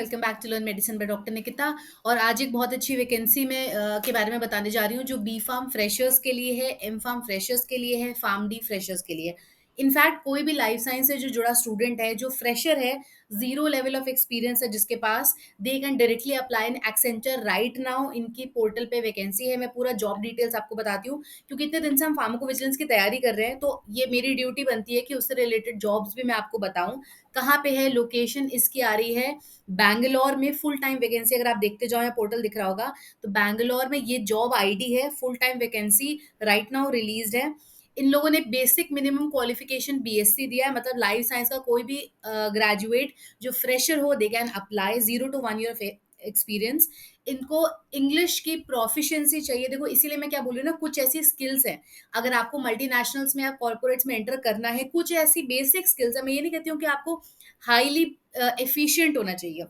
Welcome back to learn medicine by doctor Nikita. और आज एक बहुत अच्छी वैकेंसी में के बारे में बताने जा रही हूँ जो बी फार्म फ्रेशर्स के लिए है, एम फार्म फ्रेशर्स के लिए है, फार्म डी फ्रेशर्स के लिए। इनफैक्ट कोई भी लाइफ साइंस से जो जुड़ा स्टूडेंट है, जो फ्रेशर है, जीरो लेवल ऑफ एक्सपीरियंस है जिसके पास, they can directly apply in Accenture right now. इनकी पोर्टल पे वैकेंसी है। मैं पूरा जॉब डिटेल्स आपको बताती हूँ क्योंकि इतने दिन से हम फार्माकोविजिलेंस की तैयारी कर रहे हैं, तो ये मेरी ड्यूटी बनती है कि उससे रिलेटेड जॉब्स भी मैं आपको बताऊं। कहाँ पे है लोकेशन इसकी आ रही है, बैंगलोर में फुल टाइम वैकेंसी। अगर आप देखते जाओ, यहाँ पोर्टल दिख रहा होगा, तो बैंगलोर में ये जॉब आईडी है। Full time vacancy right now released है। इन लोगों ने बेसिक मिनिमम क्वालिफिकेशन बीएससी दिया है, मतलब लाइफ साइंस का कोई भी ग्रेजुएट जो फ्रेशर हो, they can apply. 0 to 1 year of experience. इनको इंग्लिश की प्रोफिशिएंसी चाहिए। देखो, इसीलिए मैं क्या बोल रही हूँ ना, कुछ ऐसी स्किल्स हैं। अगर आपको मल्टीनेशनल्स में या कॉर्पोरेट्स में एंटर करना है, कुछ ऐसी बेसिक स्किल्स है। मैं ये नहीं कहती हूँ कि आपको हाईली एफिशिएंट होना चाहिए,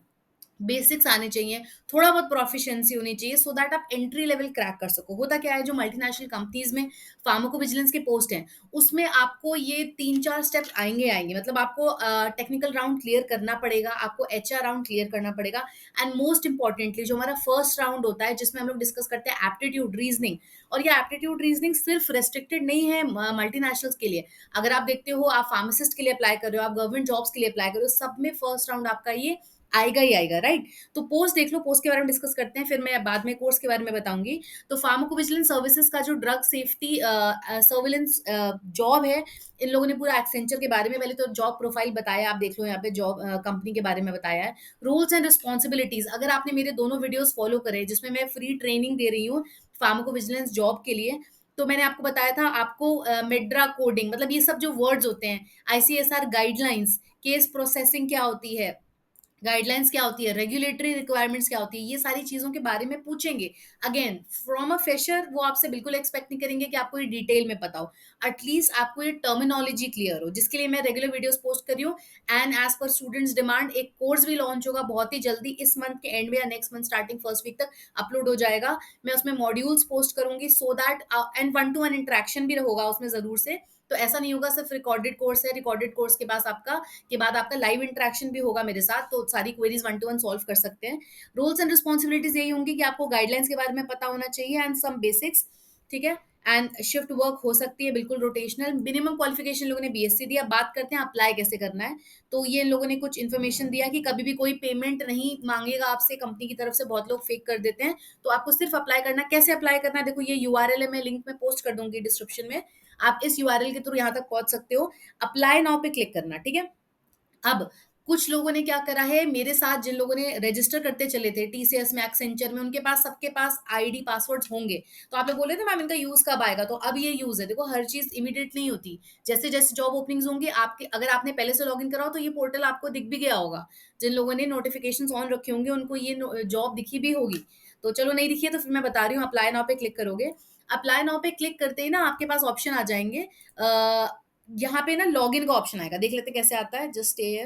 बेसिक्स आने चाहिए, थोड़ा बहुत प्रोफिशिएंसी होनी चाहिए, सो दैट आप एंट्री लेवल क्रैक कर सको। होता क्या है, जो मल्टीनेशनल कंपनीज में फार्माकोविजिलेंस के पोस्ट हैं, उसमें आपको ये 3-4 स्टेप आएँगे। मतलब आपको टेक्निकल राउंड क्लियर करना पड़ेगा, आपको एचआर राउंड क्लियर करना पड़ेगा, एंड मोस्ट इम्पोर्टेंटली जो हमारा फर्स्ट राउंड होता है, जिसमें हम लोग डिस्कस करते हैं एप्टीट्यूड रीजनिंग। और ये एप्टीट्यूड रीजनिंग सिर्फ रेस्ट्रिक्टेड नहीं है मल्टीनेशनल्स के लिए। अगर आप देखते हो, आप फार्मासिस्ट के लिए अप्लाई कर रहे हो, आप गवर्नमेंट जॉब्स के लिए अप्लाई कर रहे हो, सब में फर्स्ट राउंड आपका ये आएगा ही आएगा, राइट? तो पोस्ट देख लो, पोस्ट के बारे में डिस्कस करते हैं, फिर मैं बाद में कोर्स के बारे में बताऊंगी। तो फार्माकोविजिलेंस सर्विसेज का जो ड्रग सेफ्टी सर्विलेंस जॉब है, इन लोगों ने पूरा एक्सेंचर के बारे में पहले तो जॉब प्रोफाइल बताया। आप देख लो, यहाँ पे जॉब कंपनी के बारे में बताया है। रूल्स एंड रिस्पॉन्सिबिलिटीज, अगर आपने मेरे दोनों वीडियोस फॉलो करे जिसमें मैं फ्री ट्रेनिंग दे रही हूँ फार्माकोविजिलेंस जॉब के लिए, तो मैंने आपको बताया था, आपको मेड्रा कोडिंग, मतलब ये सब जो वर्ड्स होते हैं, आईसीएसआर गाइडलाइंस, केस प्रोसेसिंग क्या होती है, गाइडलाइंस क्या होती है, रेगुलेटरी रिक्वायरमेंट्स क्या होती है, ये सारी चीज़ों के बारे में पूछेंगे। अगेन, फ्रॉम अ फ्रेशर वो आपसे बिल्कुल एक्सपेक्ट नहीं करेंगे कि आपको ये डिटेल में पता हो। एटलीस्ट आपको ये टर्मिनोलॉजी क्लियर हो, जिसके लिए मैं रेगुलर वीडियोस पोस्ट कर रही हूँ। And as per students demand, एक कोर्स भी लॉन्च होगा बहुत ही जल्दी, इस मंथ के एंड में या next month starting first week तक अपलोड हो जाएगा। मैं उसमें मॉड्यूल्स पोस्ट करूंगी, so that and 1-to-1 interaction भी होगा उसमें ज़रूर से। तो ऐसा नहीं होगा सिर्फ रिकॉर्डेड कोर्स है, रिकॉर्डेड कोर्स के बाद आपका लाइव इंटरेक्शन भी होगा मेरे साथ, तो सारी क्वेरीज 1-to-1 सॉल्व कर सकते हैं। रूल्स एंड रिस्पॉन्सिबिलिटीज यही होंगी कि आपको गाइडलाइंस के बारे में पता होना चाहिए एंड सम बेसिक्स, ठीक है। एंड शिफ्ट वर्क हो सकती है बिल्कुल रोटेशनल। मिनिमम क्वालिफिकेशन लोगों ने बीएससी दिया। बात करते हैं अप्लाई कैसे करना है। तो ये इन लोगों ने कुछ इन्फॉर्मेशन दिया कि कभी भी कोई पेमेंट नहीं मांगेगा आपसे कंपनी की तरफ से, बहुत लोग फेक कर देते हैं। तो आपको सिर्फ अप्लाई करना। कैसे अप्लाई करना है, देखो ये यूआरएल है, मैं लिंक में पोस्ट कर दूंगी डिस्क्रिप्शन में। आप इस यूआरएल के थ्रू यहाँ तक पहुंच सकते हो। अप्लाई नाउ पे क्लिक करना, ठीक है। अब कुछ लोगों ने क्या करा है, मेरे साथ जिन लोगों ने रजिस्टर करते चले थे टीसीएस में, एक्सेंचर में, उनके पास सबके पास आईडी पासवर्ड्स होंगे। तो आप लोग बोले थे मैम इनका यूज कब आएगा, तो अब ये यूज है। देखो, हर चीज इमीडिएट नहीं होती। जैसे जैसे जॉब ओपनिंग्स होंगी आपके, अगर आपने पहले से लॉगिन करा हो तो ये पोर्टल आपको दिख भी गया होगा। जिन लोगों ने नोटिफिकेशन ऑन रखे होंगे उनको ये जॉब दिखी भी होगी। तो चलो, नहीं दिखी है तो फिर मैं बता रही हूँ, अप्लाई नाउ पे क्लिक करोगे। अप्लाई नाउ पे क्लिक करते ही ना आपके पास ऑप्शन आ जाएंगे। यहाँ पे ना लॉगिन का ऑप्शन आएगा, देख लेते कैसे आता है, जस्ट स्टे।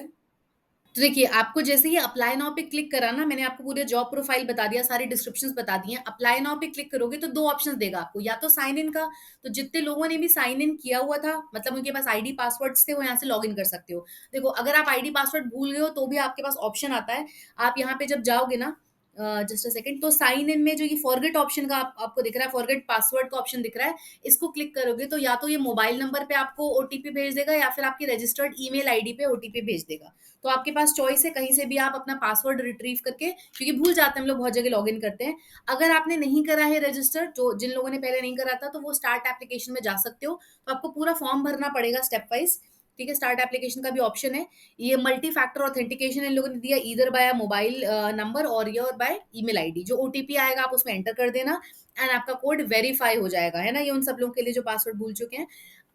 तो देखिए, आपको जैसे ही अप्लाई नाउ पे क्लिक करा ना, मैंने आपको पूरे जॉब प्रोफाइल बता दिया, सारे डिस्क्रिप्शंस बता दिए हैं। अप्लाई नाउ पे क्लिक करोगे तो 2 ऑप्शंस देगा आपको, या तो साइन इन का, तो जितने लोगों ने भी साइन इन किया हुआ था, मतलब उनके पास आईडी पासवर्ड्स थे, वो यहाँ से लॉगिन कर सकते हो। देखो, अगर आप आईडी पासवर्ड भूल गए हो तो भी आपके पास ऑप्शन आता है। आप यहाँ पे जब जाओगे ना, जस्ट अ सेकंड, तो साइन इन में जो ये फॉरगेट ऑप्शन का आपको दिख रहा है, फॉरगेट पासवर्ड का ऑप्शन दिख रहा है, इसको क्लिक करोगे तो या तो ये मोबाइल नंबर पे आपको ओटीपी भेज देगा, या फिर आपकी रजिस्टर्ड ईमेल आईडी पे ओटीपी भेज देगा। तो आपके पास चॉइस है, कहीं से भी आप अपना पासवर्ड रिट्रीव करके, क्योंकि भूल जाते हैं हम लोग, बहुत जगह लॉगिन करते हैं। अगर आपने नहीं करा है रजिस्टर, जो जिन लोगों ने पहले नहीं करा था, तो वो स्टार्ट एप्लीकेशन में जा सकते हो। तो आपको पूरा फॉर्म भरना पड़ेगा स्टेप वाइज, ठीक है। स्टार्ट एप्लीकेशन का भी ऑप्शन है। ये मल्टी फैक्टर ऑथेंटिकेशन इन लोगों ने दिया, ईदर बाय मोबाइल नंबर और योर बाय ईमेल आईडी। जो ओटीपी आएगा आप उसमें एंटर कर देना, एंड आपका कोड वेरीफाई हो जाएगा, है ना। ये उन सब लोगों के लिए जो पासवर्ड भूल चुके हैं।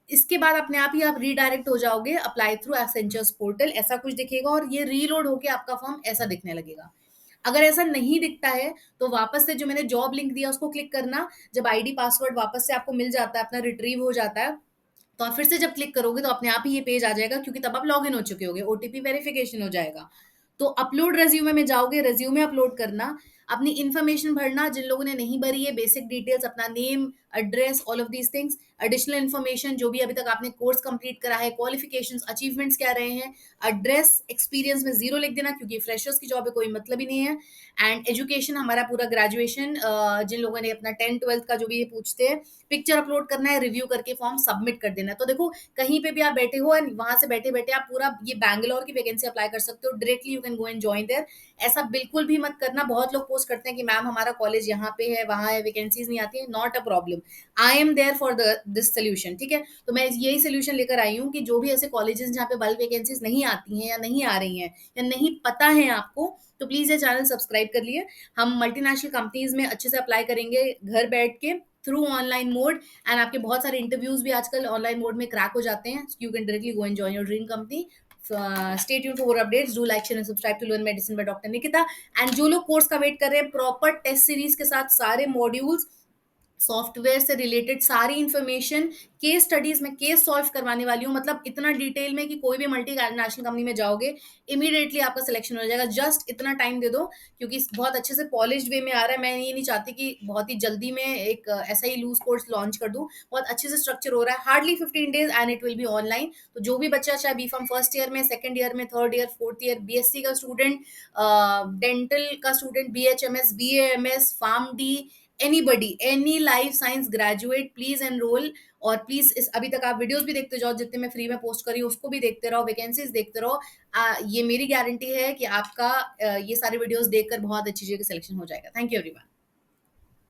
इसके बाद अपने आप ही आप रीडायरेक्ट हो जाओगे अप्लाई थ्रू एसेंचर्स पोर्टल, ऐसा कुछ दिखेगा, और ये रीलोड होके आपका फॉर्म ऐसा दिखने लगेगा। अगर ऐसा नहीं दिखता है तो वापस से जो मैंने जॉब लिंक दिया उसको क्लिक करना। जब आईडी पासवर्ड वापस से आपको मिल जाता है, अपना रिट्रीव हो जाता है, तो आप फिर से जब क्लिक करोगे तो अपने आप ही ये पेज आ जाएगा, क्योंकि तब आप लॉग इन हो चुके होगे, ओटीपी वेरिफिकेशन हो जाएगा। तो अपलोड रेज्यूमे में जाओगे, रेज्यूमे अपलोड करना, अपनी इन्फॉर्मेशन भरना, जिन लोगों ने नहीं भरी है बेसिक डिटेल्स, अपना name, address all of these things, additional information जो भी अभी तक आपने कोर्स कंप्लीट करा है, क्वालिफिकेशंस, अचीवमेंट्स क्या रहे हैं, एड्रेस, एक्सपीरियंस में जीरो लिख देना क्योंकि फ्रेशर्स की जॉब है, कोई मतलब ही नहीं है। एंड एजुकेशन हमारा पूरा ग्रेजुएशन, जिन लोगों ने अपना 10th 12th का जो भी ये पूछते हैं, पिक्चर अपलोड करना है, रिव्यू करके फॉर्म सबमिट कर देना है। तो देखो कहीं पे भी आप बैठे हो और वहां से बैठे बैठे आप पूरा ये बैंगलोर की वैकेंसी अप्लाई कर सकते हो directly, you can go and join there. ऐसा बिल्कुल भी मत करना। बहुत लोग पोस्ट करते हैं कि मैम हमारा कॉलेज यहाँ पे है, वहां है, वैकेंसीज नहीं आती है। Not a problem, I am there for this solution, ठीक है। तो मैं यही सोल्यूशन लेकर आई हूँ कि जो भी ऐसे कॉलेजेस जहाँ पे बल्क वैकेंसीज नहीं आती हैं या नहीं आ रही हैं या नहीं पता है आपको, तो प्लीज ये चैनल सब्सक्राइब कर लिए। हम मल्टीनेशनल कंपनीज में अच्छे से अप्लाई करेंगे घर बैठ के थ्रू ऑनलाइन मोड। एंड आपके बहुत सारे इंटरव्यूज भी आजकल ऑनलाइन मोड में क्रैक हो जाते हैं। You can directly go and join your dream company. Stay tuned for more updates, do like share and subscribe to learn medicine by doctor Nikita. And जो लोग कोर्स का वेट कर रहे हैं, प्रॉपर टेस्ट सीरीज के साथ सारे मॉड्यूल्स, सॉफ्टवेयर से रिलेटेड सारी इंफॉर्मेशन, केस स्टडीज में केस सॉल्व करवाने वाली हूँ, मतलब इतना डिटेल में कि कोई भी मल्टी नेशनल कंपनी में जाओगे इमीडिएटली आपका सिलेक्शन हो जाएगा। जस्ट इतना टाइम दे दो क्योंकि बहुत अच्छे से पॉलिश्ड वे में आ रहा है। मैं ये नहीं चाहती कि बहुत ही जल्दी में एक ऐसा ही लूज कोर्स लॉन्च कर दूं। बहुत अच्छे से स्ट्रक्चर हो रहा है, hardly 15 days and it will be online. तो जो भी बच्चा चाहे बी फार्म फर्स्ट ईयर में, सेकंड ईयर में, third year, fourth year, BSc का स्टूडेंट, डेंटल का student, BHMS, BAMS, pharm D, anybody, any life science graduate, please enrol. और प्लीज इस अभी तक आप वीडियोस भी देखते जाओ, जितने मैं फ्री में पोस्ट करी उसको भी देखते रहो, वैकेंसीज देखते रहो। ये मेरी गारंटी है कि आपका ये सारे वीडियोस देखकर बहुत अच्छी जगह सिलेक्शन हो जाएगा। Thank you everyone.